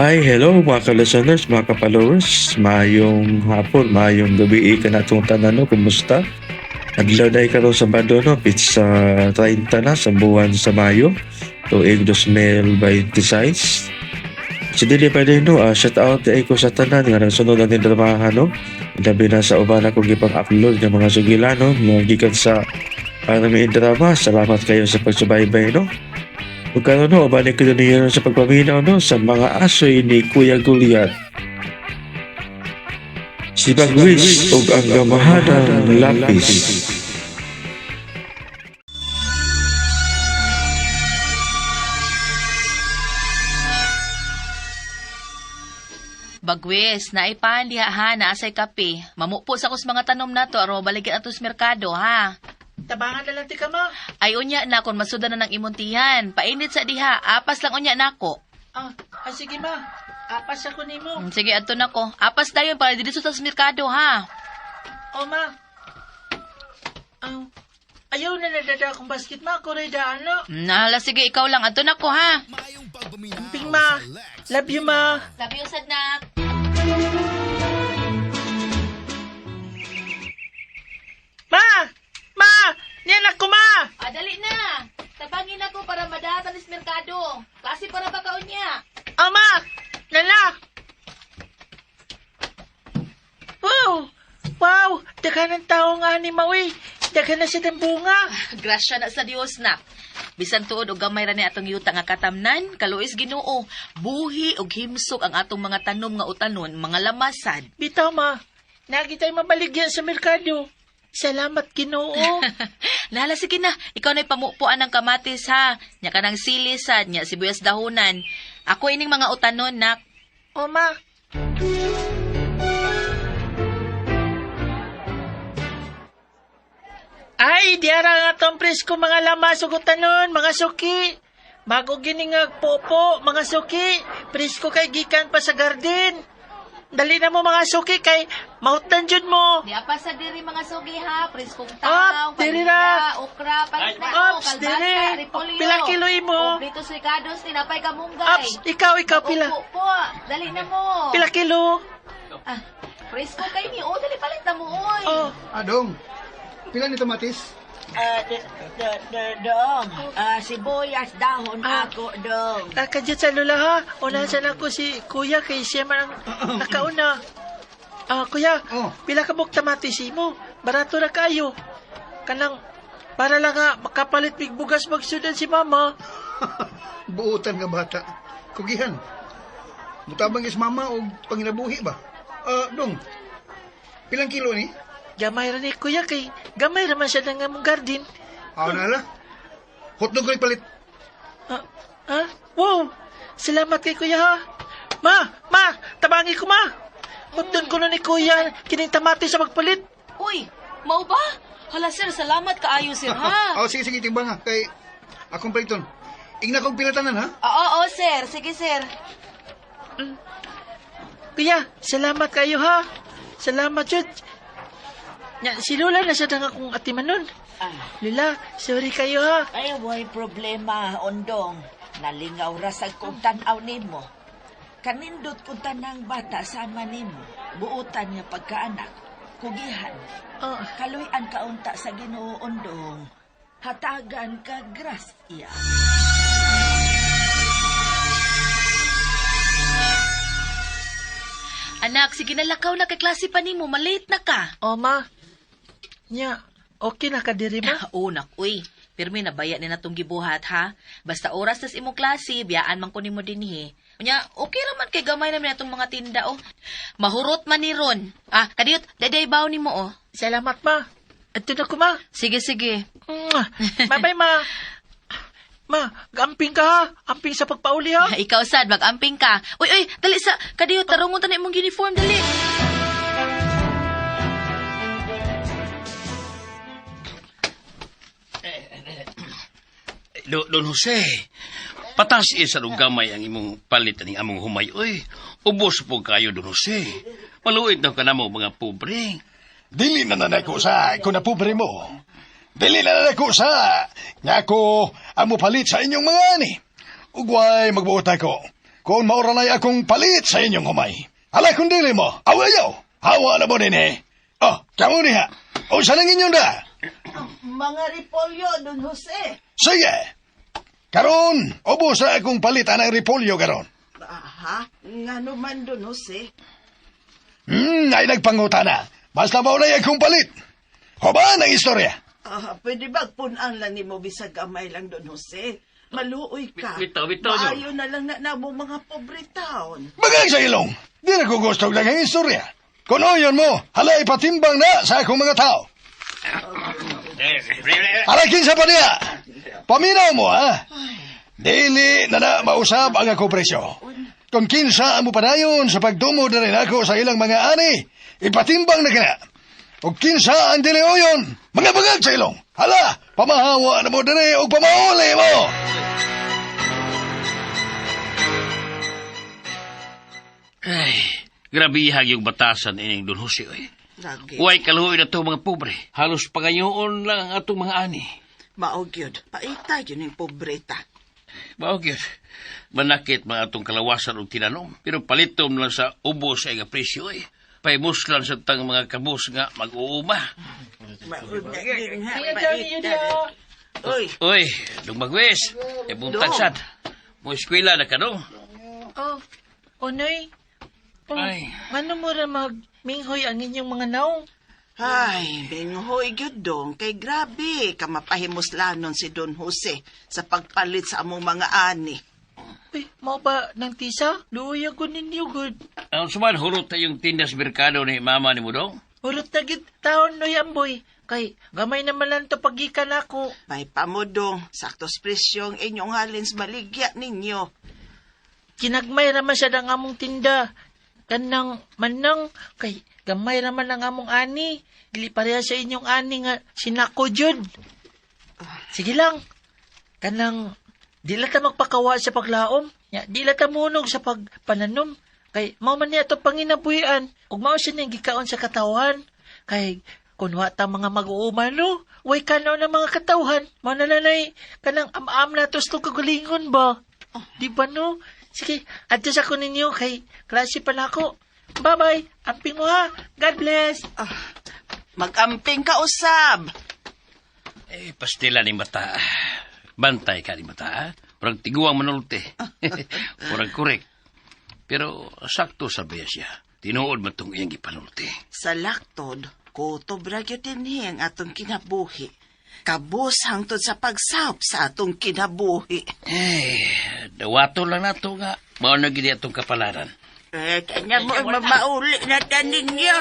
Hi, hello mga ka-listeners, mga ka-followers. Mayong hapon, mayong gabi ka na itong tanan, no? Kumusta? Nagladay ka rin sa bando, no? Pizza 30 na sa buwan sa Mayo. Tuig 2026. Si Dili pa rin, no? Shout out kay ko sa tanan nga nagsunod ang tindramahan, no? Labi na sa uban akong ipang-upload ng mga sugilan, no? Mga gikan sa para may drama. Salamat kayo sa pagsubaybay, no? Kung karon no, balik ko niyo sa pagpaminaw no sa mga asoy ni Kuya Goliath. Si Bagwis o ang gamahadang lapis. Bagwes, naipahan diha ha, naasay kape. Mamupo sa kus mga tanom na to, aro baligyan atos merkado ha. Tabangan na lang ti ka, ma. Ay unya na kon masuda na ng imuntihan. Painit sa diha, apas lang unya nako. Sige, ma. Apas ako nimo. Sige adto nako. Apas dayon para dito sa merkado ha. Ma. Ayaw na nadada akong basket, ma. Ako rin daan, no? Nahala sige ikaw lang adto nako ha. Ping, ma. Love you, ma. Sabi usad na. Ma! Ma! Niyan ako, ma! Dali na. Tabangin ako para madatan is merkado. Kasi para ba kaunya? Ma! Lala! Wow! Wow! Daga ng tao nga ni Maui. Daga na siya ng bunga. Grasya na sa Dios na. Bisan tuod og gamay ra ni atong yuta nga katamnan, kaluis Ginoo, buhi og himsog ang atong mga tanom nga utanon, mga lamasad. Bitaw, ma. Nagi tayo mabaligyan sa merkado. Salamat, Ginoo. Lala, sige na. Ikaw na'y pamupuan ng kamatis, ha? Nya ka ng silisad, nya sibuyas dahunan. Ako ining mga utanon, nak. Ma. Ay, diara nga tong presko mga lamas ug utanon, mga suki. Bago giningag popo, mga suki. Presko kay gikan pa sa garden. Dali na mo mga suki kay mautan jud mo. Di apa sa diri mga sugi, ha? Preskong Op, diri na. okra, panisda, Ops, diri. repolyo. Pila kilo imo? Kumplitos ricados, tinapay kamunggay. Ops, ikaw pila. Upo, dali na mo. Pila kilo? Presko kay ni, dali palit na mo, oy. Adong, pila ni tomatis? Dong, sibuyas dahon ako, dong. Kadyo sa lula ha. Unasan ako si kuya kay siya man ang nakauna. Kuya, pila ka buk tamatis mo? Barato na kayo. Kanang, para lang nga makapalit big bugas magsudan si mama. Buutan nga bata. Kugihan. Mutabang is mama o panginabuhi ba? Dong, pilang kilo ni? Gamay ra ni kuya kay gamay ra man siya ng among garden. Nala. Hotdog ko palit. Wow! Salamat kay kuya ha. Ma! Tabangi ko ma! Hotdog ko na ni kuya kining tamatis sa magpalit. Uy, mau ba? Hala sir, salamat kaayo sir ha. Sige, timbang ha. Kay akong paliton. Igna kong pilatanan ha? Oo, sir. Sige, sir. Kuya, salamat kayo ha. Salamat jud. Nya, si Lola na siya nga kung atiman nun. Lola, sorry kayo ha. Ay, may problema, ondong. Nalingaw ra sa kong tanaw nimo. Kanindot kong tanang bata sama nimo. Buutan nga pagkaanak. Kugihan. Kaluyan kaunta sa Ginoo, ondong. Hatagan ka grasya. Anak, sige na lakaw na kay klase pa nimo, malate na ka. Ma. Nya, okay na ka diri ma? Nak, uy. Pirmi na baya ni natong gibuhat, ha? Basta oras tas imong klase, biyaan man ko nimo dinhi. Nya, okay raman kay gamay naman natong mga tinda, oh. Mahurot man ni ron. Kadiyot, daday baw nimo, oh. Salamat ma. Ato na ko ma. Sige. Bye-bye ma. Ma, gamping ka ha. Amping sa pagpauli ha. Ikaw sad, mag-amping ka. Uy, dali sa, kadiyot, tarungon ta na imong uniform, dali. Don Jose, patas isa rong gamay ang imong palit aning among humay. Oy, ubos po kayo, Don Jose. Maluit na ka na mo mga pobre. Dili na nanay ko sa ikaw na pobre mo. Dili na nanay ko sa nga ko ang mupalit sa inyong mga ani. Ugway magbuot ko. kung mauranay akong palit sa inyong humay. Alay kung dili mo, awayaw. Hawa na mo din eh. Oh, kamu niya. O sa lang inyong da. Mga repolyo, Don Jose. Sige. Karon, ubos na akong palit ang repolyo karon. Aha, nga naman, Don Jose. Ay nagpangutana. Basta maunay akong palit. Hubaan ang istorya. Pwede ba punan lang ni mo bisag gamay lang, Don Jose? Maluoy ka. Bitaw, Maayo na lang na namo mga pobre taon. Bagay sa ilong. Di na ko gusto lang ang istorya. Kung oyon mo, halay patimbang na sa akong mga tao. Alakin sa pa niya. Paminaw mo, ha? Dili na mausap ang ako presyo. Kung kinsa ang mupadayon sa pagdumo na rin ako sa ilang mga ani, ipatimbang na kina. O kinsa ang dili oyon, mga bagag sa ilong. Hala, pamahawa na mo diri o pamahuli mo. Ay, grabe yung batasan ining Don Jose, oy. Lagi. Huwag kaluhoy na ito mga pobre. Halos pangayoon lang ang atong mga ani. Maogyod, paita yun yung pobreta. Bakit? Manakit mga atong kalawasan o tinanom. Pero palitom lang sa ubos ay nga presyo, eh. Paimuslan sa tang mga kabus nga mag-uuma. Uy, Uy, nung magwes, e buntag sad. Mo eskwela na ka no? Oh, Onoy. Oh, Ay. ano mo ra magminghoy ang inyong mga naong? ay, binghoy gyud dong, kay grabe, kamapahimuslanon si Don Jose sa pagpalit sa among mga ani. Uy, mau ba ng tisa? Luoy ako ninyo, good. Ang suman, hurot tayong tindas merkado ni mama ni mo dong? Urot na gid taon no yamboy. Kay gamay naman lang to pagikan ako. May pamudong, saktos presyong inyong halins baligya ninyo. Kinagmay raman siya ng among tinda. Kanang manang kay gamay raman ang among ani. Dili pareha sa inyong ani nga sinako jud. Sige lang. Kanang di ta magpakawa sa paglaom. Ya, di ta munog sa pagpananom. Kay mao man niya to panginabuhian. Ug mao siya ning gikaon sa katawan. Kay kunwa ta mga mag-uuman no. Way kanaw na mga katawhan. Mao na lanay kanang am-am na tos to kagalingon ba. Di ba no? Sige, adjust ako ninyo kay klase pa na ako. Bye-bye. Amping mo ha. God bless. Mag-amping ka usab. Eh, pastila ni mata. Bantay ka ni mata, ha? Parang tiguang manulti. Parang korek. Pero sakto sabi siya. Tinuod man itong iyang ipanulti. Sa laktod, kutob ra gyud dinhi ang atong kinabuhi. Kabus hangtod sa pagsahop sa atong kinabuhi. Eh, dawato lang na ito nga. Mao na gini atong kapalaran. Kanya mo mauli na ninyo.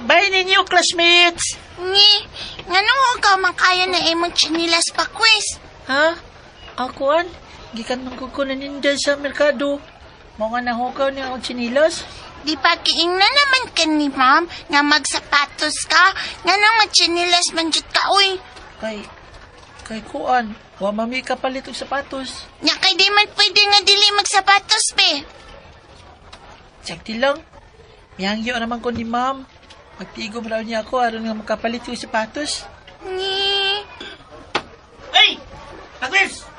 Bye ninyo, classmates. Ngano mo ka makaya na imong chinilas pa quiz? Ha? Akuan? Gikan man ko na ninja sa merkado. Mga nahukaw niya akong chinilas. Di pa kiingna naman ka ni ma'am nga magsapatos ka. Ngano magchinilas man jud ka, uy. Kay kuan. Wa mami kapalit og sapatos. Nya kay di man pwede nga dili magsapatos, pe. Sakti lang. Miyangyo naman ko ni ma'am. Magtigom raw niya ako aron nga makapalit og sapatos. Ni. Hey! Agnes!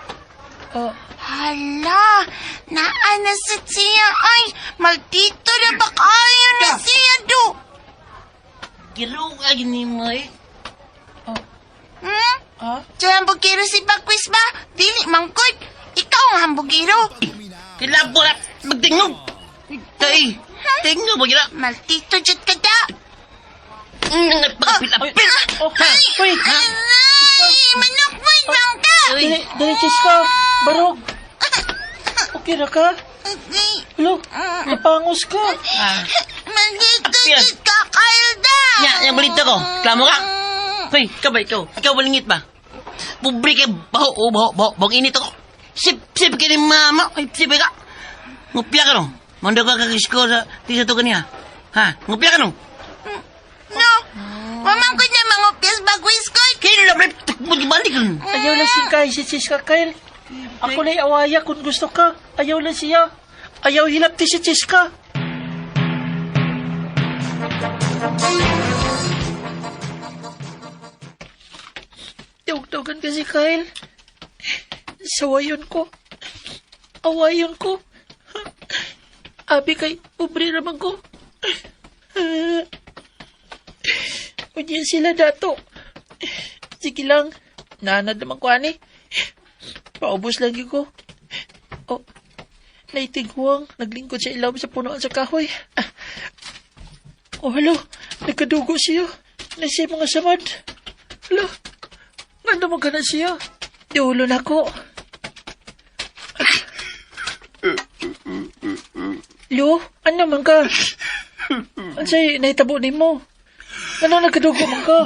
Oh, Hala, naana sa siya. Ay, maldito na ba kayo na siya, do? giluag ni mo eh. Oh, Hmm? ah? So, hambugiro si Bagwis ba? Dili, mangkod. Ikaw ang hambugiro. Kilabo na magtingog. Kay, tingog mo gila. Maldito jud ka da. Pagpilapil. Oh, ha? Uy, ha? Ay, manukman lang ka. Dili, Chiska. Barog. Okay na ka? Ay, Hello, napangos ka. maldito jud ka, Kalda. Yang balita ko. Klamo ka. Hoy, kabay ikaw. Ikaw balingit ba? Pobre kay baho init ako. Sip kini mama. Ay, sip ka. Ngupya ka no. Mando ka kakisko sa tisa to kaniya. Ha, ngupya ka no. No, mamangkod na mangupyas Bagwis ko. Kailan na takbo di balik. Ayaw lang si Kai, si Chiska Kyle. Ako na awaya kung gusto ka. Ayaw lang siya. Ayaw hilap ti si Chiska. Tawag-tawagan ka si Kyle. Sawayon ko. Awayon ko. Abi kay pobre naman ko. Unya sila dato. Sige lang. Nanad naman ko, ani. Paubos lagi ko. Oh, naitigwang. Naglingkod sa ilaw sa punuan sa kahoy. Oh, halo. Nagkadugo siya. Nasa mga samad. Halo. Nga naman ka na siya. Diulo na ko. Lo, ano man ka? Ansay, nahitabo ni mo. Ano nagkadugo man ka?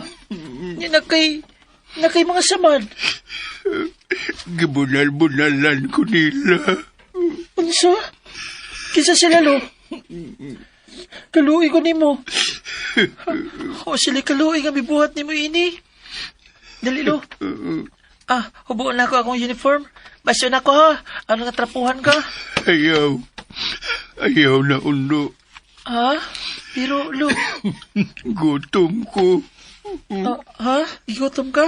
Nakay mga samad. Gibunal-bunalan ko nila. Unsa? Kisa sila, lo. Kaluoy ko ni mo. O sila kaluoy nga bibuhat ni mo ini. Dali, lo. Hubuan na ako akong uniform. Basyo na ako, ha? Ano natrapuhan ka? Ayaw na, Undo. Ha? Pero, lo. Gutom ko. Ha? Igutom ka?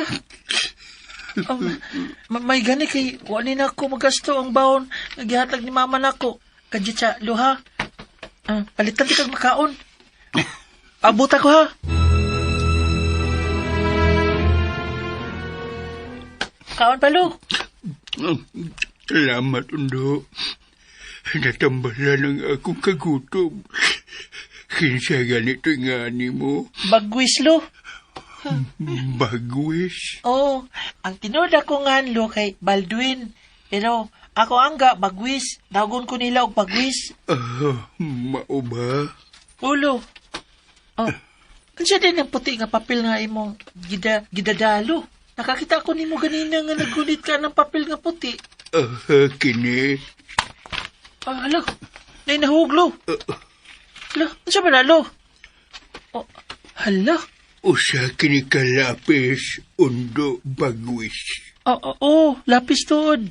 May gani kay wala na ako magasto ang baon nagihatag ni mama nako. Kadya sa lo, ha? Palitan di kag makaon. Abot ako, ha? Kaon pa, lo. Salamat, Undo. Natambalan ang akong kagutom. Kinsa ganito nga ni mo? Bagwis, lo. Bagwis? Oo. Ang tinood ako nga, lo, kay Baldwin. Pero ako angga, bagwis. Dagon ko nila og bagwis. Mao ba? Ulo. Kansa din ang puti nga papel nga imong gidadalo. Nakakita ko nimo ganina nga nagulit ka ng papel nga puti. Kini. Alo. Nay nahuglo. Alo, unsa ba na, lo? Hala. Usa kini kalapis, Undo, bagwis. Oo, lapis tuod.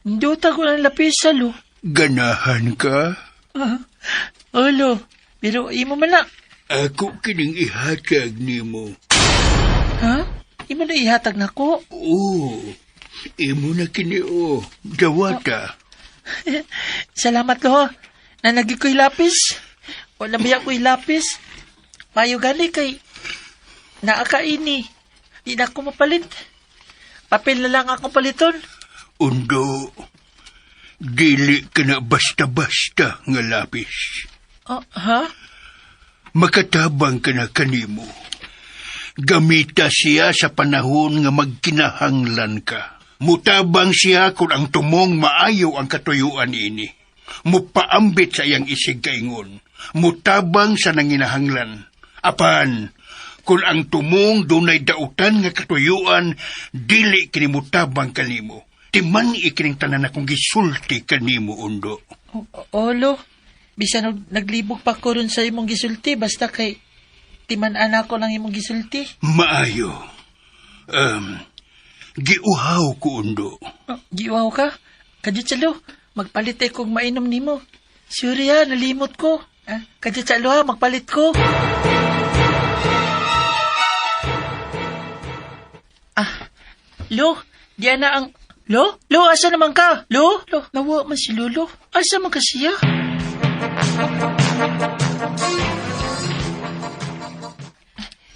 Hindi ko ng lapis, lo. Ganahan ka? Alo, pero imo man na. Ako kining ihatag nimo. Ha? Imo na ihatag na ko? Oo. Imo na kini, dawata. Salamat, lo. Nanagi ko'y lapis. Wala biya ko'y lapis. Payo gali kay naakaini. Di na ako mapalit. Papel na lang akong paliton. Undo, dili ka na basta-basta nga lapis. Ha? Makatabang ka na kanimo. Gamita siya sa panahon nga magkinahanglan ka. Mutabang siya kung ang tumong maayo ang katuyuan ini. Mupaambit sa iyang isig kaingon. Mutabang sa nanginahanglan. Apan, kung ang tumong dunay dautan nga katuyuan, dili kini mutabang kanimo. Timan ikining tanan akong gisulti kanimo, Undo. Olo, bisan naglibog pa ko rin sa imong gisulti, basta kay timan anak ko lang imong gisulti. Maayo. Giuhaw ko, Undo. Giuhaw ka? Kaditsalo, magpalit kong mainom nimo. Sorry, ha, nalimot ko. Kaditsalo, ha, magpalit ko. Lo, diyan na ang... Lo, asa naman ka? Lo, nawa man si Lolo. Asa man ka siya?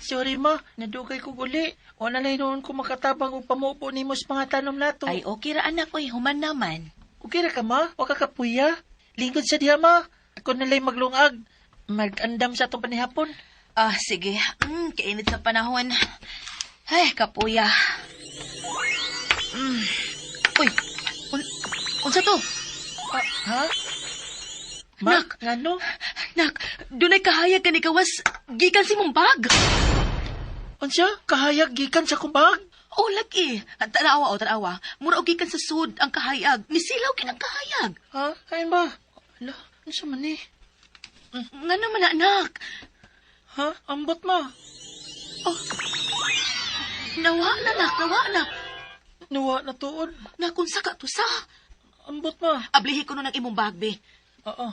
Sorry, ma. Nadugay ko guli. O nalay noon ko makatabang o pamupo ni mo sa mga tanom nato. Ay, okay ra anak ko, human naman. Okay ra ka, ma? O kakapuya? Lingkod sa diha, ma. Ako nalay maglungag. Mag-andam sa itong panihapon. Sige. Kainit sa panahon. Ay, kapuya. Uy, unsa to? Ha? Nak, ngano? Nak, dunay kahayag ka ni gawas gikan si mong bag. Unsa? Kahayag gikan sa kubag? Oh, lagi. Tanawa. Mura og gikan sa sud ang kahayag. Nisilaw kinang kahayag. Ha? Kain ba? Ala, unsa man ni? Nga naman, anak. Ha? Ambot ma. Nawa na, nak. Nawa na tuod. Nakunsa ka to sa. Ambot ma. Ablihi ko nun ang imong bag, be. Oo.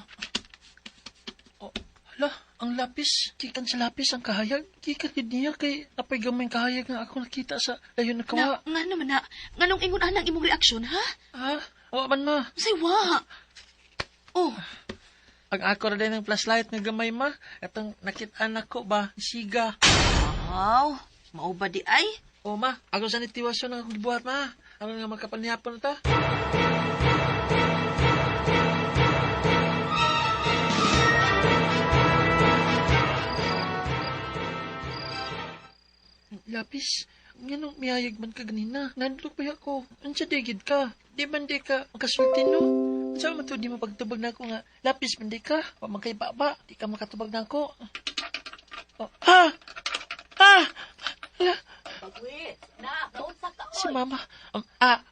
Hala, ang lapis, gikan sa lapis ang kahayag. Gikan din niya kay napay gamay kahayag nga ako nakita sa layon na kawa. Nga naman na, nganong ingon anang imong reaksyon, ha? Ha? Wa man ma. Say, wa. Oh, Ang ako na din ng flashlight nga gamay ma. Atong nakitaan ako ba, siga. wow. Mao ba di ay? O ma, ako sa nitiwasyon ang akong gibuhat ma. Ano nga magkapanihapon ta? Lapis, nganong miyayag man ka ganina. Nandulog pa ako. Ansa digid ka. Di man di ka makasulti no? Saan man to di mapagtubag na ako nga. Lapis man di ka. Wa man kay baba. Di ka makatubag na ako. Oh. Ah! Ah! Pagwit. Na, naunsa ka, Si mama.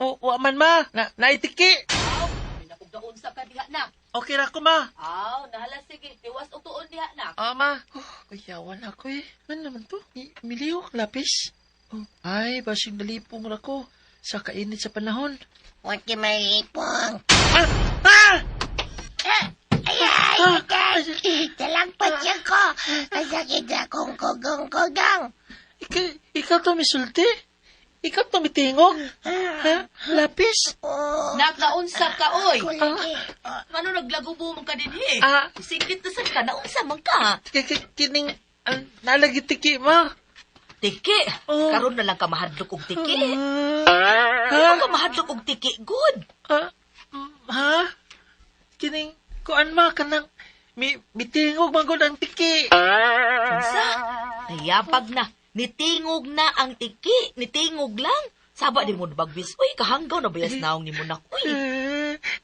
Wa man ma. Naitiki. Naunsa ka diha na. Okay ra ko ma. Aw, nahala sige. Tiwas og tuon diha na. Ma. Kuyawan ako eh. Ano naman to? Milihok, lapis. Oh. Ay, basig nalipong ra ko. Sa kainit sa panahon. Huwag ka malipong. Ah! Ay, talagpat siya ko. Masakit akong kugong-kugang. Ikaw to misulti? Ikaw to mitingog? Ha? Lapis? Nak, naunsa ka, oy. Kulagi. Ano naglagubo mo ka din, he? Ah. Siglit na sad ka, naunsa man ka. Kining nalagitiki ma. Tiki. Oh. Karon na lang ka mahadlok og tiki. Ha? Ano ka mahadlok og tiki? Good. Ha? Kining kuan ma kanang mitingog magod ang tiki. Unsa? Nayapag na. Nitingog na ang tiki. Nitingog lang. Saba di mo nabagbis. Uy, kahanggaw na bayas naong ni mo na. Uy.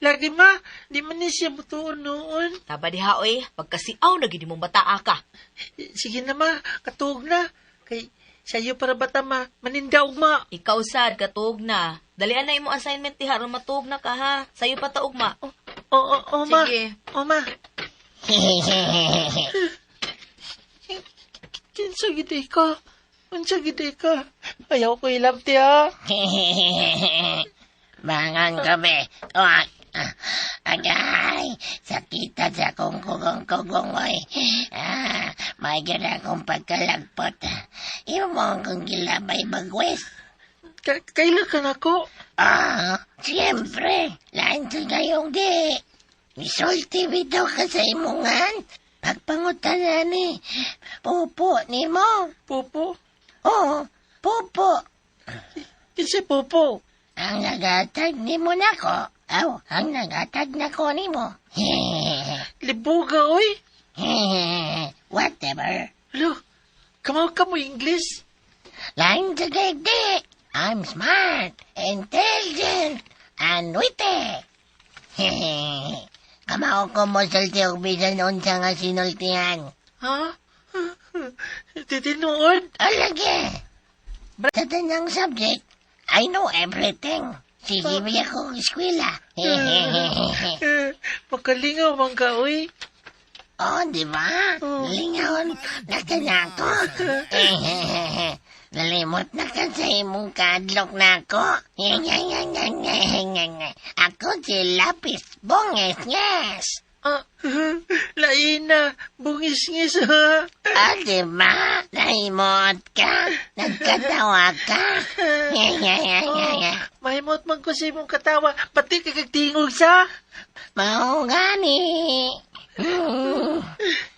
Lagi ma, di man ni siya mutuon noon. Taba diha, oy. Pagkasiaw na gini mong bataa ka. Sige na ma, katuog na. Kay sayo para bata ma, manindaog ma. Ikaw sad, katuog na. Dalian na imo assignment diha, ron matuog na ka ha. Sayo pa taog ma. O ma. Sige. O ma. Kinsa gid ka? Unsa gid ka? Ayaw ko ilab ti ha. Bangang gabi. Agay, sakita sa akong kugong-kugong, oy. May gana akong pagkalagpot. Imo kong gilabay bagwes. Kailan ka na ko? Siyempre. Lain sa ngayong di. Misulti bitaw ka sa imungan. Pagpangutan ni. Pupo ni mo. Popo? Oo, pupo. Kinsa popo? Ang nagatag ni mo na ko. Ang nagatag na ko ni mo. Libuga, oy. Whatever. Lo, kamaw ka mo English? Lain sa gagdi. I'm smart, intelligent, and witty. Kamao ko mo sulti og bisan unsa nga sinultihan. Ha? Titinuod? Alage. Sa tanang subject, I know everything. Sige ba akong eskwela? Pagkalingaw man ka, oy. Di ba? Lingaon na ka na ako. Nalimot na ka sa imong kadlok na ako. Ako si Lapis Bonges-nges. Lain na, bungis-ngis ha. Diba? Naimot ka. Nagkatawa ka. Mahimot man ko sa imong katawa, pati kagagtingog sa. Mao gani.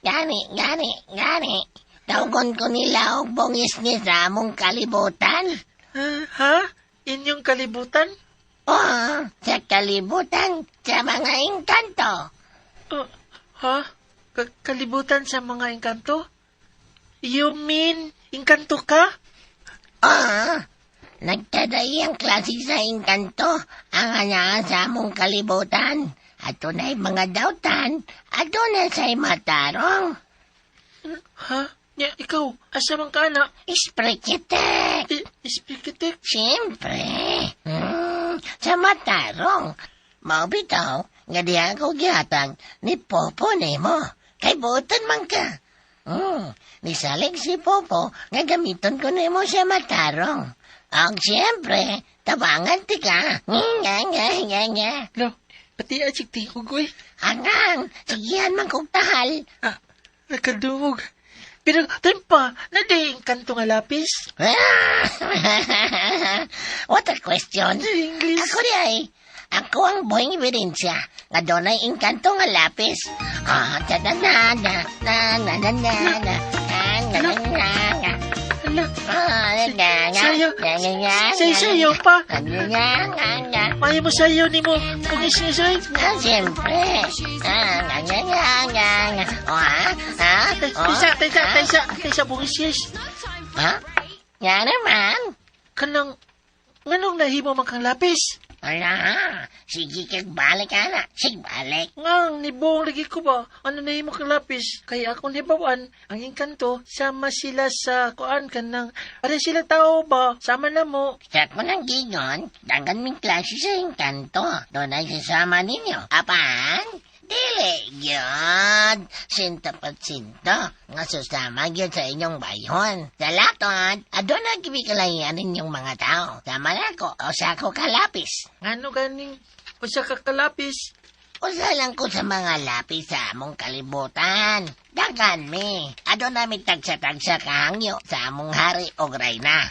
Gani. Tawgon ko nila og bongis-ngis sa among kalibutan. Ha? Inyong kalibutan? Sa kalibutan, sa mga engkanto. Ha? Kalibutan sa mga engkanto? You mean, engkanto ka? Nagtaday ang klase sa engkanto ang anaan sa among kalibutan. Ato na'y mga dautan, ato na sa'y matarong. Ha? Nya, ikaw, asa man ka na? Isprikitek. Ispikitek? Siyempre. Sa matarong. Maubitaw, nga diha ko gihatag ni Popo nimo. Kay buotan man ka. Nisalig si Popo nga gamiton ko nimo sa matarong. Ang siyempre, tabangan ti ka. Lo, pati asik tingog, oy. Angang, sigihan man kong tahal. nakadungog. Pero, tempa, nadaing kanto nga lapis. What a question. English. Ako di ay. Ako ang buhing ebidensya nga doon ay inkanto nga lapis. Sayo pa. Maya mo sayo ni mo. Bungis-ngis. Siyempre. Taysa, bungis-ngis. Ha? Nga naman. Nganong nahimo man kang lapis? Ala, sige kag balik ana. Sige balik. Ngang, nibong lagi ko ba? Ano nahimo kang lapis? Kaya akong hibawan, ang inkanto, sama sila sa kuan kanang, pare sila tao ba? Sama na mo. Sa ko ng gigon, dagan ming klase sa inkanto. Doon ay sasama ninyo. Apan? Dili, yun. Sinta pat sinta. Nga susama yun sa inyong bayon. Sa latot, adon na gibikalayan ninyong mga tao. Sama na ko, o sa ko kalapis. Ano ganing, usa ka kalapis? Usa lang ko sa mga lapis sa among kalibutan. Dagan mi. Adon namin tagsa-tagsa kahangyo sa among hari o reyna.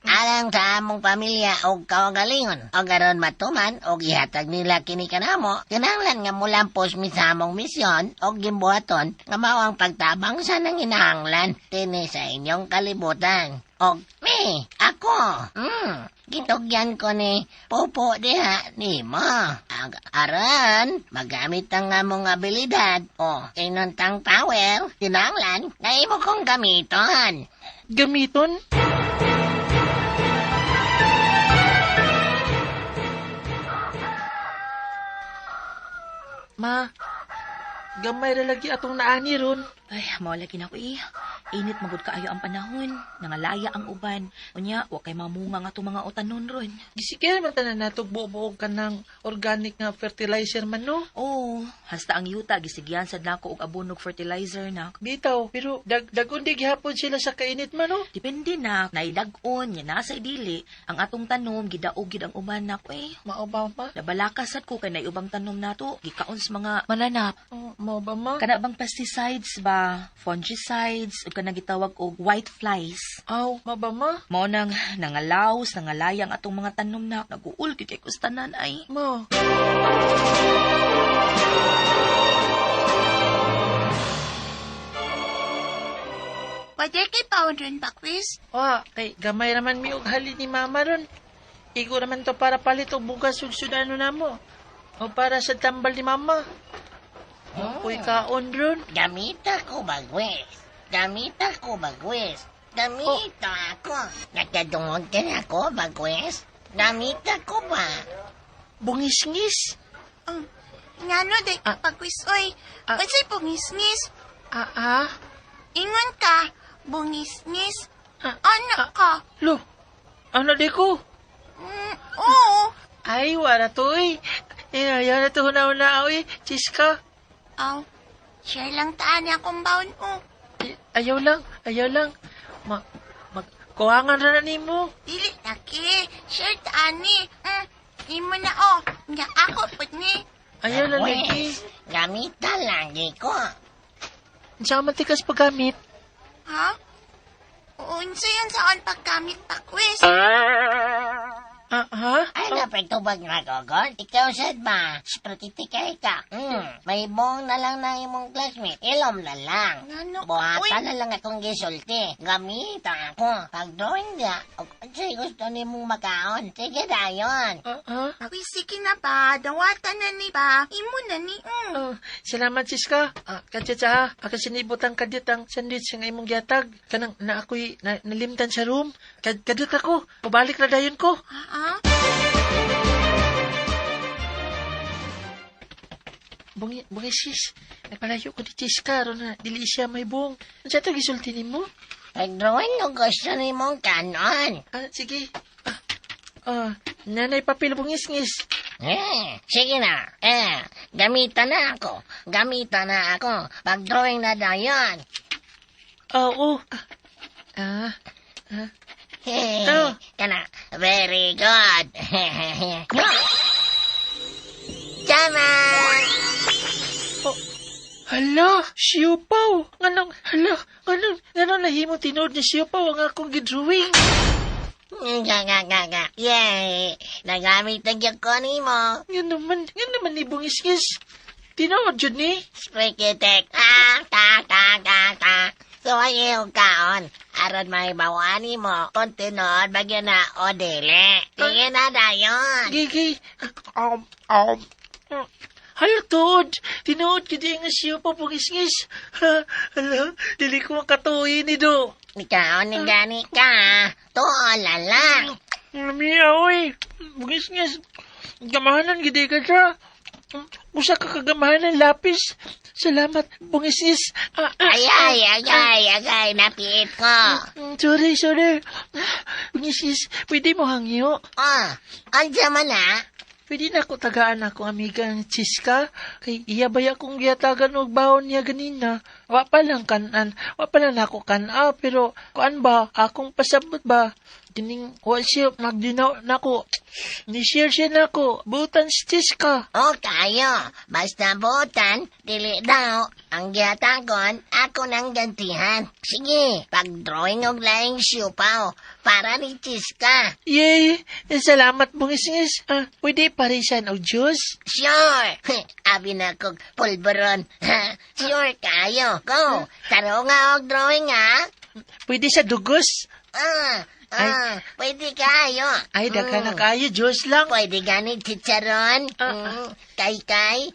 Alang sa among pamilya o kaugalingon. O garon matuman o gihatag nila kini kanamo. Kinahanglan nga mulampos mi sa among misyon o gimbuhaton nga mao ang pagtabang sa nang inahanglan tini sa inyong kalibutan. O mi, ako. Gitugyan ko ni Popo diha ni mo. Aron, magamit ang among abilidad o inuntang power, kinahanglan nga imo kong gamiton. Gamiton? Ma, gamay ra lagi atong naani ron. Ay, mawalagi na ko Init magud kaayo ang panahon. Nangalaya ang uban. Unya, wa kay mamunga nga itong mga utanon ron. Gisikir man tanan natog buo-buo ka ng organic nga fertilizer man no? Oo, hasta ang yuta gisigyan sad nako og abonog fertilizer na. Bitaw, pero dagon di gihapon sila sa kainit man no? Depende na, naidag-on, nya nasa idili, ang atong tanom, gidaog gid ang uban na ko Mao ba ma? Nabalakasad ko kay naibang tanom nato, gikaon sa mga mananap. Mao ba ma? Kana bang pesticides ba, fungicides, o kana gitawag og white flies. Aw, mao ba ma? Mao nang nangalaos, nangalayang atong mga tanom na naguul kay kustanan ay. Ma. Pwede kay Paon rin ba, Chris? Kay gamay naman mi og hali ni mama ron. Igo naman to para palit og bugas ug sudano namo. O para sa tambal ni mama. Uy, kaon ron. Gamita ko bagwes. Gamita ko bagwes. Gamita ako. Nagkadungog ka na ako bagwes. Gamita ko ba? Bungis-ngis. Ngano, day, pagwis, oy. Kasi bungis-ngis. Ingon ka, bungis-ngis. Ano ka? Lo, ano di ko? Oo. Ay, wala to eh. Ayaw na to na oy. Chiska. Aw, share lang taan niya akong baon mo. Ayaw lang. Magkuhangan na ni mo. Dili, laki. Share taan ni. Imo na, Nga ako, put ni. Ayaw lang lagi. Bagwes. Gamita lagi ko. Saan matikas paggamit? Ha? Unsa yan saan paggamit, Pakwis? Ay, napagtubag na gogol. Ikaw sad ba? Spratitikay ka. May buong na lang na imong classmate. Ilom na lang. Ano? Buhatan na lang akong gisulti. Gamita ako. Pag-drawing niya, kasi gusto ni mong makaon. Sige dayon. Pakwis, sige na ba? Dawatan na ni ba? Imo na ni, Salamat, Siska. Katsatsa, sinibutang kadit ang sandwich nga imong gihatag. Kanang na ako'y nalimtan sa room. Kadit ako. Pabalik na dayon ko. Bungi sis, nagpalayo ko di Siska, ron na dili siya may buong. Ano siya tagisulti ni mo? Pag-drawing ko gusto ni mong kanon. Sige. Nanay papel bungis-ngis. Sige na. Gamitan na ako. Pag-drawing na dayon. Oo. Kana, very good. Tama! Hala, siupaw. Nganong nahimo tinuod ni siupaw ang akong gidrawing. Yay! Nagamit ang ko ni mo. Nga naman ni bungis-ngis. Tinuod yun ni. Sprikitek. So, ayaw kaon. Aron may bawani mo. Kung tinod, bagyan na o dili. Tingin na dayon. Gigi. Hala, Todd. Tinuod kiti nga siupaw bungis-ngis. Hala, dili ko makatuwi ni do. Ikaw ni gani ka. Tuolala. Miyaw bungis-ngis. Gamahanan gidi ka siya. Usa ka kagamahanan lapis. Salamat, bungis-ngis. Agay, napiit ko. Sorry. Bungis-ngis, pwede mo hangyo. Andiyan man na. Pwede na ako tagaan akong amigang Chiska. Kay iya baya kong giyatagan og baon niya ganina. Wa pa lang ako kana, pero kuan ba, akong pasabot ba? Kining wa siya magdinaw nako. Ni-share siya nako. Butan si Chiska. O kayo, basta butan, dili daw. Ang giyatagon, ako nang gantihan. Sige, pag-drawing og laing siupaw, para ni Chiska. Yay! Salamat, bungis-ngis. Pwede parisan o juice? Sure! Abi na kong pulburon. Sure kayo. Go! Taro nga og drawing ha? Pwede sa dugos? Pwede kayo. Ay, daghan na kayo. Juice lang. Pwede ganit chicharon. Kay.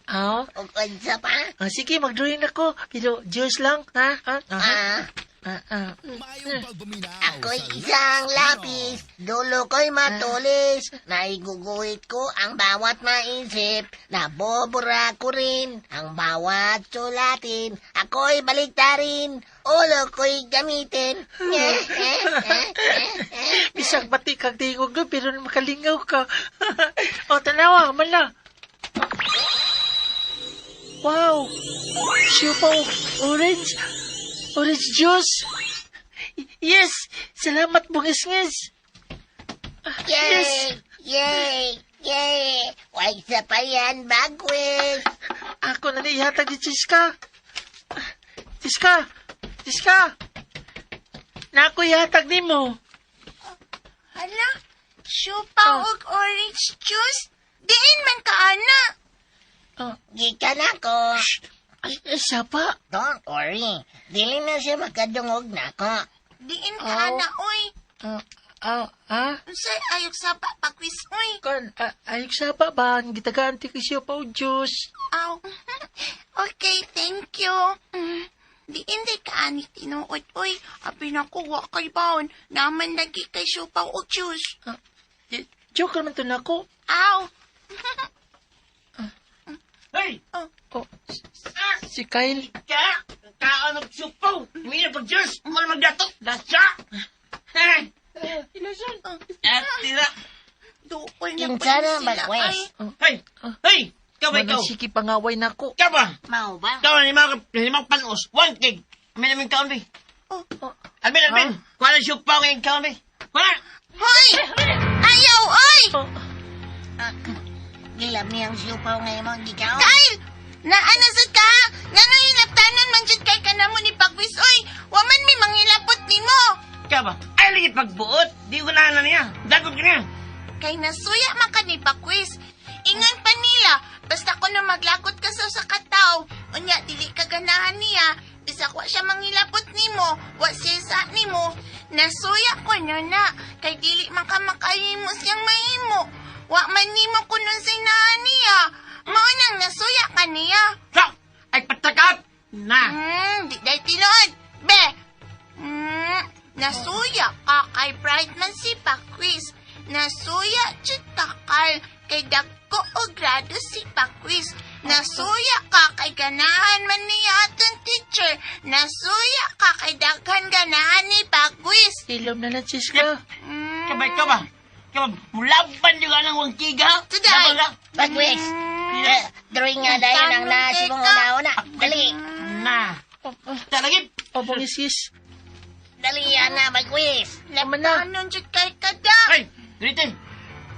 O konsa pa. Sige, mag-drawing ako. Pero juice lang, ha? Ako'y isang lapis, dulo ko'y matulis, naiguguhit ko ang bawat maisip, nabobura ko rin ang bawat sulatin, ako'y baliktarin, ulo ko'y gamitin. Bisag pati kag tingog no, pero makalingaw ka. O, tanawa, mala. Wow! Siupaw, orange juice. Yes! Salamat, bungis-ngis. Yay! Why sa pa yan, bagwis? Ako na ihatag ni Chiska. Chiska! Na ako ihatag ni mo. Hala, siupaw og orange juice? Diin man ka, ana. Gikan ako. Ay, siya pa. Don't worry. Dili na siya makadungog na ako. Diin ka, ana, oy. Unsay ayok sa pagwis, oy. Ayok siya pa ba? Ang gitagaan ti siya pa o juice. Aw. Okay, thank you. Diin di ka ani tinuod, oy. Abi na ko, wa kay baon. Naman lagi kay siupaw o juice. Joke naman to na ako. Aw. Hey! Si Kyle. Kaon og supaw. Hindi na pag-juice. Umala magdato. Dasya! Hey! Ilasan. Tira. Doon na Kinsa na sila, bagwis? ay. Hey! Ikaw ba ikaw? Sige, pangaway na ako. Ikaw ba? Mau ba? Ikaw na limang panos. One keg. Amin namin kaon, be. Alvin. Kuha na supaw ngayong kaon, be. Kuha! Hoy! Ayaw, oy! Gilab niyang siupaw ngayon mong gikaw. Kyle! Naanasad ka? Nga ngayon naptanon man dyan kay kanamo ni Pagwis, oy! Waman may mangilapot ni mo! Ikaw ba? Ay, lagi pagbuot. Di ko na niya. Dagot ka niya. Kay nasuya man ka ni Pagwis. Ingan pa nila, basta ko na maglakot ka sa kataw. Unya, dili ka ganahan niya. Bisa ko siya mangilapot ni mo, wa siya sa ni mo. Nasuya ko na, kay dili man ka makahimo siyang mahimo. Wa man ni mo kunon sinahan niya. Mao nang nasuya ka niya. So, ay patakap. Na. Di dahil tinood. Be! Nasuya ka kay Brightman si Pagwis. Nasuya jud ka kay dagko o grado si Pagwis. Nasuya ka kay ganahan man niya atong teacher. Nasuya ka kay daghan ganahan ni Pagwis. Ilom na lang, Chiska. Ikaw ba? Mulaban juga ng wangkiga. Today. Bagwis. Drawing nga dahil ang nasi mong una-una. Dali. Na. Talagip. O, bungis-ngis. Dali yan na, bagwis. Labanon jud kay kada. Ay, gunitin.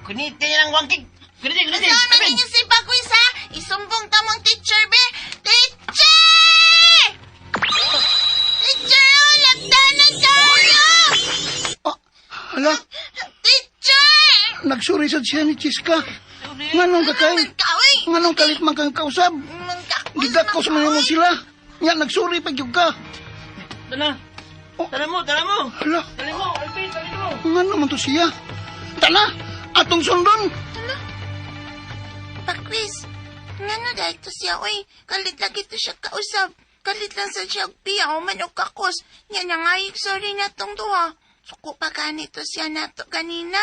Gunitin niya ng wangkig. Gunitin. Kasama ninyo si Pagwis ha. Isumbong tamong teacher be. Teacher! Sorry sa siya ni Chiska. Nganong ka kay? Kaoy! Nganong kalit man kang kausab? Gidakos man mo sila. Nga nagsuri pa gyud ka. Tala. Tala mo. Hala, Tala mo, Alvin, tala mo. ngano man to siya? Tala, atong sundon. Pakwis, nga na dahil to siya, oy. Kalit lagi to siya kausap. Kalit lang sa siya piyaw man o kakos. Nga na nga sorry na tong duwa. Suko pa ganito siya nato kanina.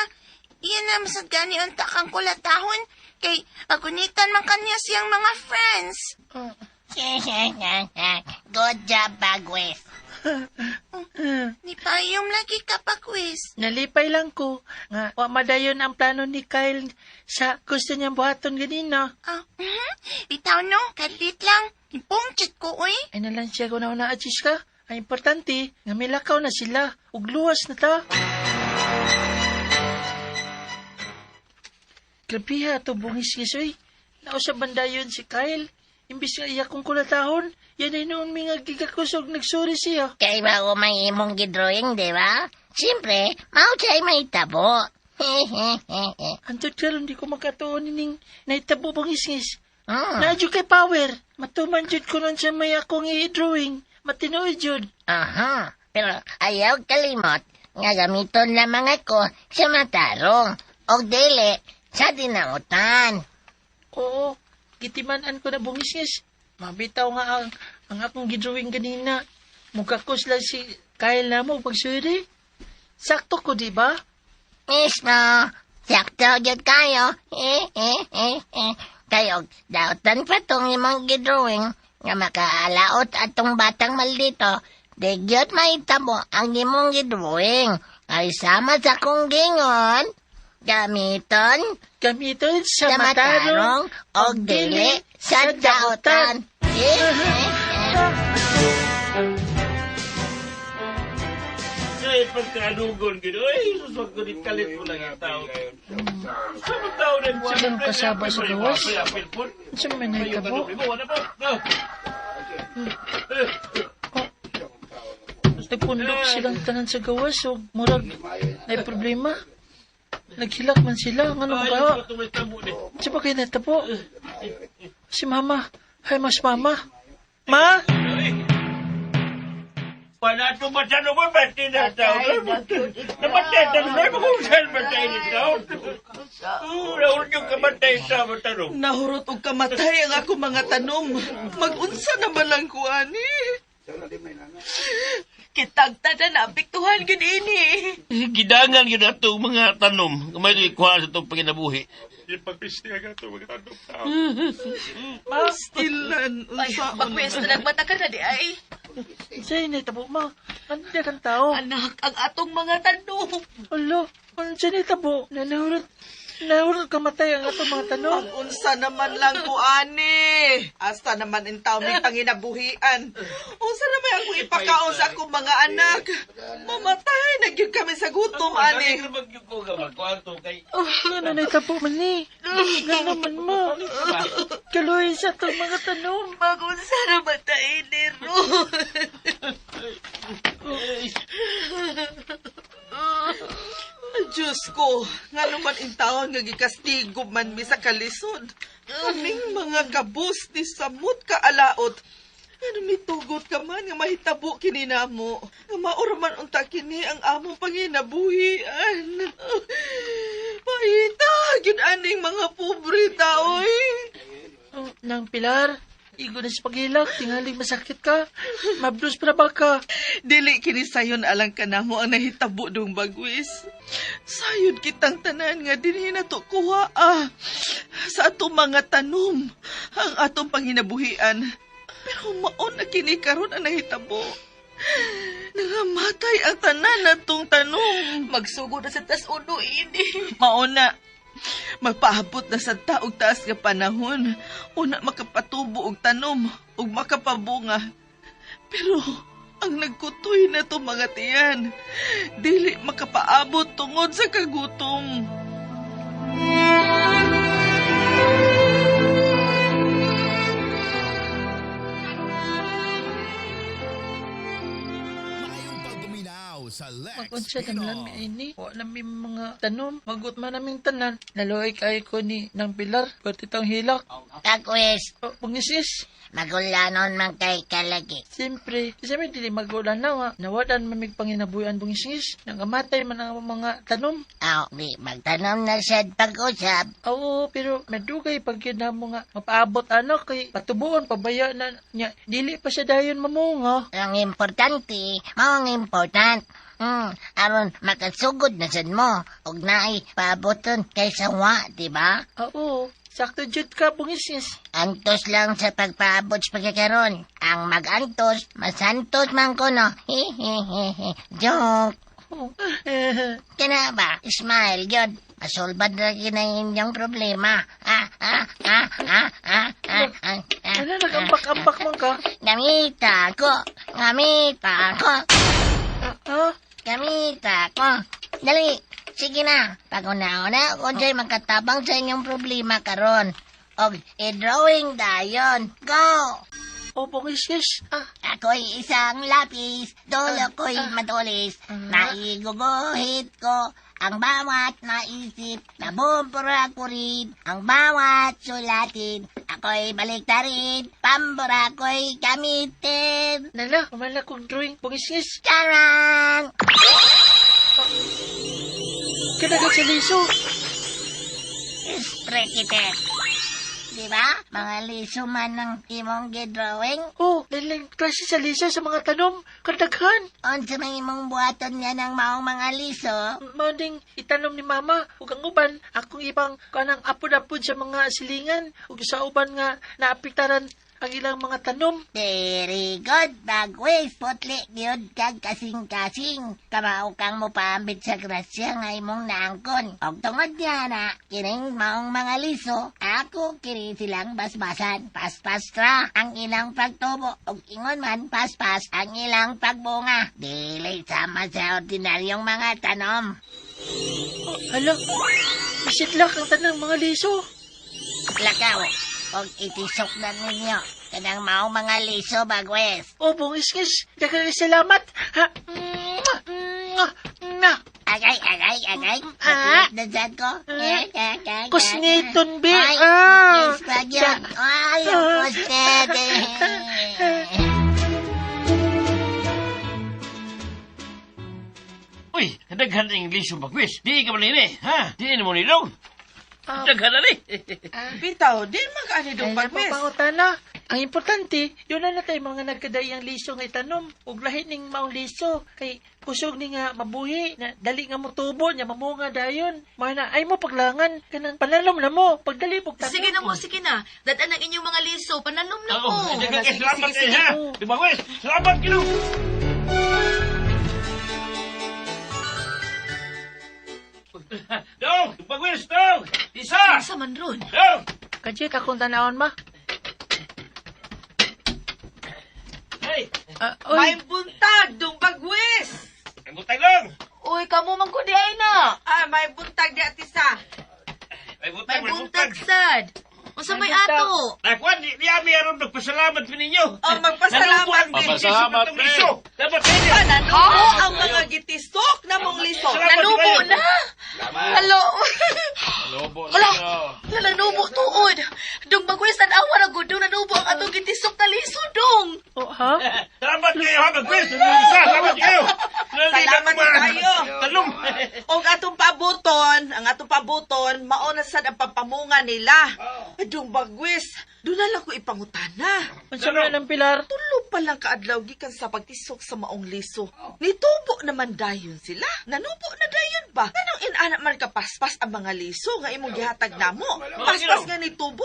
Iyan na masag gani ang takang kulatahon. Kay pagunitan man kanya siyang mga friends. Good job, Bagwes. Ni payom lagi ka, Pakwis. Nalipay lang ko nga wa madayon ang plano ni Kyle sa gusto niyang buhaton ganina. Bitaw no, kalit lang. Ipungchit ko, oy. Ay na lang siya kung nauna achis ka. Ang importante, nga may lakaw na sila. Ug luwas na ta. Grabe ha, ito bungis oy. Nausa bandayon si Kyle. Imbis nga iya kong kulatahon, yan ay noon may nga gigakusog nagsuri siya. Kay bago may imong gidrawing, di ba? Siyempre, mao siya'y may tabo. Antod karon di ko makatuon ning naitabo bungis. Nadyo kay power. Matuman jud ko nun sa may akong i-drawing. Matinoy jud. Aha, pero ayaw kalimot nga gamiton lamang ako sa matarong o dili sa dinautan. Oo, gitimanan ko na bungis. Mabitaw nga ang akong gidrawing ganina. Mugakos lang si Kyle na mo pagsuri. Sakto ko, di ba? Mismo, sakto jud kayo. Kayo, dautan pa tong imong gidrawing nga makaalaot atong batang maldito. Digyot mahitabo ang imong gidrawing. Ay sama sa kong gingon. Gamiton sa sa matarong o dili sa dautan. Ay, pagkadugon gino. Ay, suswag ko din kalit mo lang yung tao. Sa tao na Sa ganun kasaba sa gawas? Sa may naitabo? Nagpundok silang tanan sa gawas o murag may problema. Naghilak man sila. Nga nung ka? Sa ba kayo natabo? Si Mama. Hay, mas Mama. Ma? Wala ito masyado mo, ba't tinatawag? Namatay, tanong mo kung saan matay nito. Nahurot yung kamatay sa matanong. Nahurot og kamatay ang ako mga tanom. Mag-unsa na ba lang ko, ani? Kitagta na napiktuhan ganini. Gidangan yun na itong mga tanom. Kamay ito ikuha sa itong panginabuhi. Ipagpistihan ka ito, mga tanong tao. Pastilan. Ay, Pakwis, nagmata ka na di ay. Sa'yo naitabo, Ma. Ano niya kang tao? Anak, ang atong mga tanom. Alo, ano siya naitabo? Nahurot kamatay ang atong mga tanong. Unsa naman lang ko, ani. Asa naman in tao may panginabuhian. Unsa naman ako ipakaon sa akong mga anak. Mamatay, nagyug kami sa gutom, ani. Ano naitabo man ni? Nga naman mo. Kaluhin sa itong mga tanong. Mag-unsa naman tayo ni Ron. Diyos ko, nga naman in taon nga gikastigo man mi sa kalisod. Kaming mga kabus ni samot kaalaot. Ano mitugot ka man nga mahitabo kininamo. Nga mauraman unta kini ang among panginabuhian. Mahita, yun aning mga pobre taoy. Nang Pilar, igo na sa paghilak, tingaling masakit ka. Mablos para ba ka? Dili kini sayon alang kanamo ang nahitabo dong bagwis. Sayod kitang tanan nga dinhi na to kuha sa atong mga tanom, ang atong panginabuhian. Pero maon na kini karon ang nahitabo. Nangamatay ang tanan natong tanom. Magsugod na sa tas uno ini. Maon na. Magpahabot na sa taog taas nga panahon. Una makapatubo og tanom ug makapabunga. Pero ang nagkutoy na to mga tiyan, dili makapaabot tungod sa kagutom. Mayong pagpaminaw sa Lex Unsa naman mi ini? Wa nami mga tanom, magot man naming tanan. Naloy kay ko ni nang Pilar, pati tang hilak. Kakwes, Oh, pangisis. magulanon man kay kalagi. Siyempre, isa may dili magulan na nga. Nawadan mamig panginabuyan bungis-ngis. Nangamatay man ang mga tanom. Aw, di magtanom na siya pag-usap. Oo, pero madugay pag yun na mo nga mapaabot anak kay patubuon pabaya na niya. Dili pa siya dayon mamunga. Ang importante, mao ang important. Aron makasugod na sad mo. Og naay paaboton kay sawa, di ba? Oo, sakto jud ka bungis-ngis. Antos lang sa pagpaabot sa pagkakaroon. Ang mag-antos, masantos man ko, no? Hehehehe. Joke. Oh. Kina ba? Smile, yun. Masolbad na kina inyong problema. Ano, nag-ambak-ambak man ka? Gamita ko. Ah? Gamita ko. Dali, sige na. Pag-una-una, kung siya'y magkatabang sa inyong problema karon. Og, i-drawing dayon. Go! O, bungis-ngis. Ako'y isang lapis, dulo ko'y matulis. Naiguguhit ko ang bawat naisip, nabumpura ko rin ang bawat sulatin. Ako'y baliktarin, pambura ko'y gamitin. Nala, kumala kong drawing bungis-ngis. Charang! Kinagat sa liso. Sprekitet. Diba? Mga liso man ng imong gidrawing. Oh, lalang klase sa liso sa mga tanom. Kadaghan. Unsa may imong buhaton niya ng maong mga liso? Mauding itanom ni mama. Ug ang uban, akong ibang kanang apod-apod sa mga silingan. Ug sa uban nga naapektaran ang ilang mga tanom. Very good, Bagwis. Putli gyud kag kasing-kasing. Kamao kang mo paambit sa grasya nga imong naangkon. Og tungod niya na, kining maong mga liso, ako kini silang basbasan. Paspas ra ang ilang pagtubo. Og ingon man, paspas ang ilang pagbunga. Dili sama sa ordinaryong mga tanom. Hala, isitlak ang tanang mga liso. Lakaw, og itisok na ninyo. Kanang maong mga liso, Bagwis. Oh, bungis-ngis. Daghang salamat. Ha? Agay. Ha? Nadyan ko. Kusniton, bi. Ay, Ah. kiss pa yun. Ay, ang kusnit. Uy, daghan ang English yung Bagwis. Di ka malini, ha? Di mo nilong. Daghan na ni. Bitaw, di mag-ani dong Bagwis. Pangutana. Ang importante, yun na tayo mga nagkadayang liso nga itanom. Ug lahi ning maong liso. Kay kusog ni nga mabuhi. Na dali nga mo tubo niya, mamunga dayon. Mana, ay mo paglangan. Kanang panalom na mo. Pagdali pag tanom. Sige na mo, sige na. Dadaan ang inyong mga liso. Panalom na mo. Oo, daghan kayo Sige, salamat sige, kayo, ha? Oo. Di Bagwis, salamat kayo. Dong, Bagwis, dong. Isa. Sa man ron. Dong. Kajit akong tanawon ma. Hey, May Oy, buntag dong Bagwis. ang butang lang. Uy, kamo man ko di ay na. May buntag di atisa. May May butang, buntag sad. Unsa may May buntag. ato? Nakwan, di ami aron magpasalamat pa ninyo. Magpasalamat Nanubuan, din. Papasalamat, liso. Dapat kayo. Nanubo ang mga gitisok na mong liso. Salamat Nanubo kayo. na. Hello. Lobo Wala. ninyo. Nanubo tuod. Dong Bagwis tanawa ra gud dong nanubo ang atong gitisok na liso dong. oh, ha? Salamat kayo, ha, Bagwis. Salamat kayo. Salamat kayo. Talong. Og atong pabuton, mauna sad ang pampamunga nila. Dong Bagwis, doon na lang ko ipangutana. Unsa man ang Pilar? Tulo pa lang kaadlaw gikan sa pagtisok sa maong liso. Nitubo naman dayon sila. Nanubo na dayon ba? Kanang inanak man kapaspas ang mga liso nga imong gihatag namo. Paspas nga nitubo.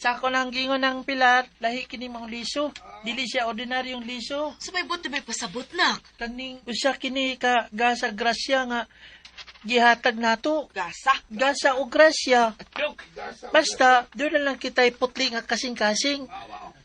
Sa ako nang gingon ng Pilar, lahi kini mga liso. Dili siya ordinaryong liso. Sa may buti may pasabot na. Kaning usa kini ka gasa grasya nga gihatag nato. Gasa. Gasa o grasya. Joke. Basta, doon na lang kita'y putli nga kasing-kasing.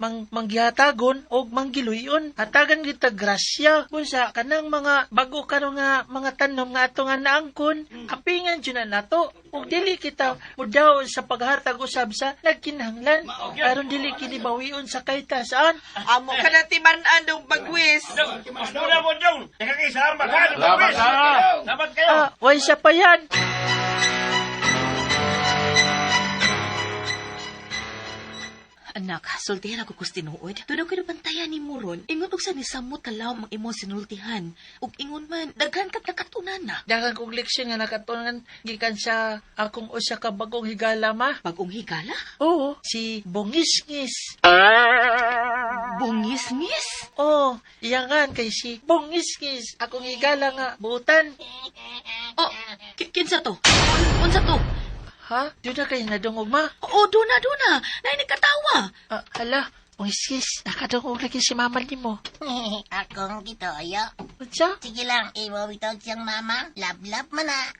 manggihatagon o manggiluyon. Hatagan kita grasya. Unsa, kanang mga bago karon nga mga tanom nga ato nga naangkon, apingan dyan na nato. Ug dili kita mudaw sa paghatag usab sa nagkinahanglan. Aron dili kini bawion sa kaytasaan. Amo ka na timan-an ng bagwis. Way siya pa yan. Anak, sultihan ako kustinuod. Tudaw kayo bantayan ni Muron. Ingon og sa nisamot kalaw ang imong sinultihan. Ug ingon man, daghan kat nakatunan na. Daghang kong leksyon nga nakatunan gikan sa akong usa ka bagong higala ma. Bagong higala? Oo, si Bungisngis. Bungis-ngis? Oo, iyangan kay si Bungisngis. Akong higala nga buutan. Oh, kinsa to? Unsa to? Ha? Doon na kayo nadungog ma? Oo, duna. Nainig katawa. Hala, Bungisngis, nakadungog lagi si mama ni mo. Akong gitoyo. Unsa? Sige lang, imo bitaw siyang mama. Lab-lab man na.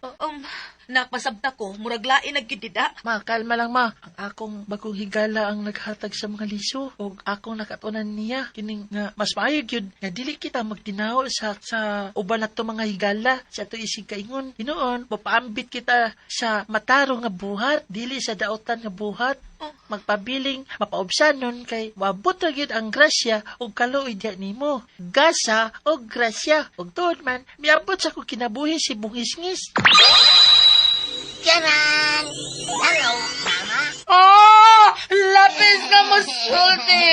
Nakpasabta ko, murag lain nagkidida. Ma, kalma lang ma. Ang akong bagong higala ang naghatag sa mga liso. O akong nakatunan niya. Kining nga mas maayog yun. Nga dili kita magdinaw sa uban na to mga higala. Sa to isig kaingon. Hinoon, mapaambit kita sa mataro nga buhat. Dili sa daotan nga buhat. Magpabiling, mapaubsanon kay wabot ra gyud ang grasya o kaluoy diya nimo. Gasa o grasya. O tuod man, miabot sa ko kinabuhi si Bungisngis. Tiyanan! Hello, mama? Oh! Lapis na mo sulti!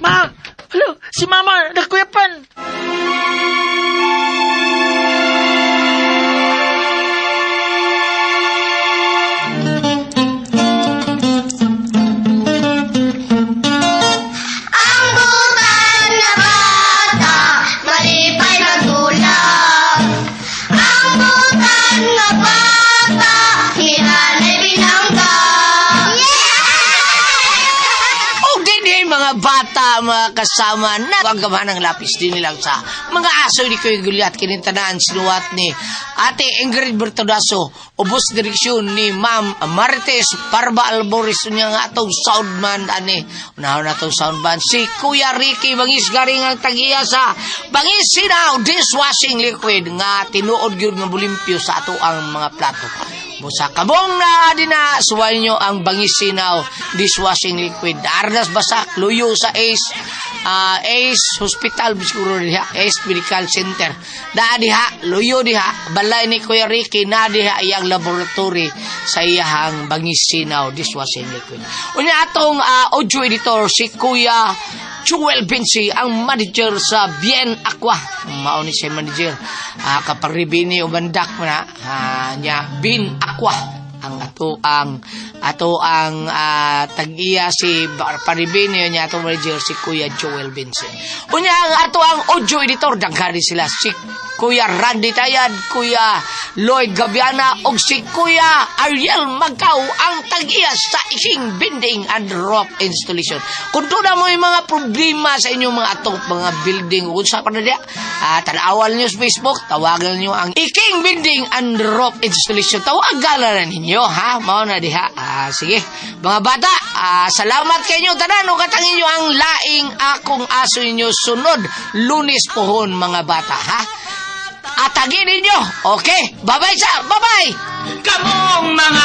Ma! Hello, si mama, nagkuyapan! Mga kasama na gagawa ng lapis din nilang sa mga aso ni Kuya Gulyat kinintanaan sinuwat ni Ate Ingrid Bertodaso ubos direksyon ni Ma'am Marites Parba Alboris niya nga atong soundman ani unahon na itong soundman si Kuya Ricky Bangis garing ang tagiya sa Bangis Sinaw dishwashing liquid nga tinuod gyud nga bulimpyo sa ato ang mga plato. Busa kabong na dina suway nyo ang Bangis Sinaw dishwashing liquid. Arnas basak luyo sa Ace Hospital bisiguro diha Ace Medical Center. Da diha luyo diha balay ni Kuya Ricky na diha iyang laboratory sa iyang Bangis Sinaw dishwashing liquid. Unya atong audio editor si Kuya Joel Vinci ang manager sa Bien Aqua. Mao ni siya manager. Kaparibini o bandak mo na niya Bien Aqua. Ang ato ang tag-iya si paribini niya atong manager si Kuya Joel Vinci. Unya ang ato ang audio editor daghari sila si Kuya Randy Tayad, Kuya Lloyd Gabiana og si Kuya Ariel Magkaw ang tag-iya sa Ising Binding and Rock Installation. Kung doon mo yung mga problema sa inyong mga atong mga building kung sa panadya, tanawan nyo sa Facebook, tawagan nyo ang Iking Binding and Rock Installation. Tawagan na ninyo, ha? Mao na diha. Sige, mga bata, salamat kayo tanan o katangin nyo ang laing akong aso ninyo sunod Lunes pohon, mga bata, ha? Atagin ninyo. Okay, bye-bye sa, bye-bye! Kamong mga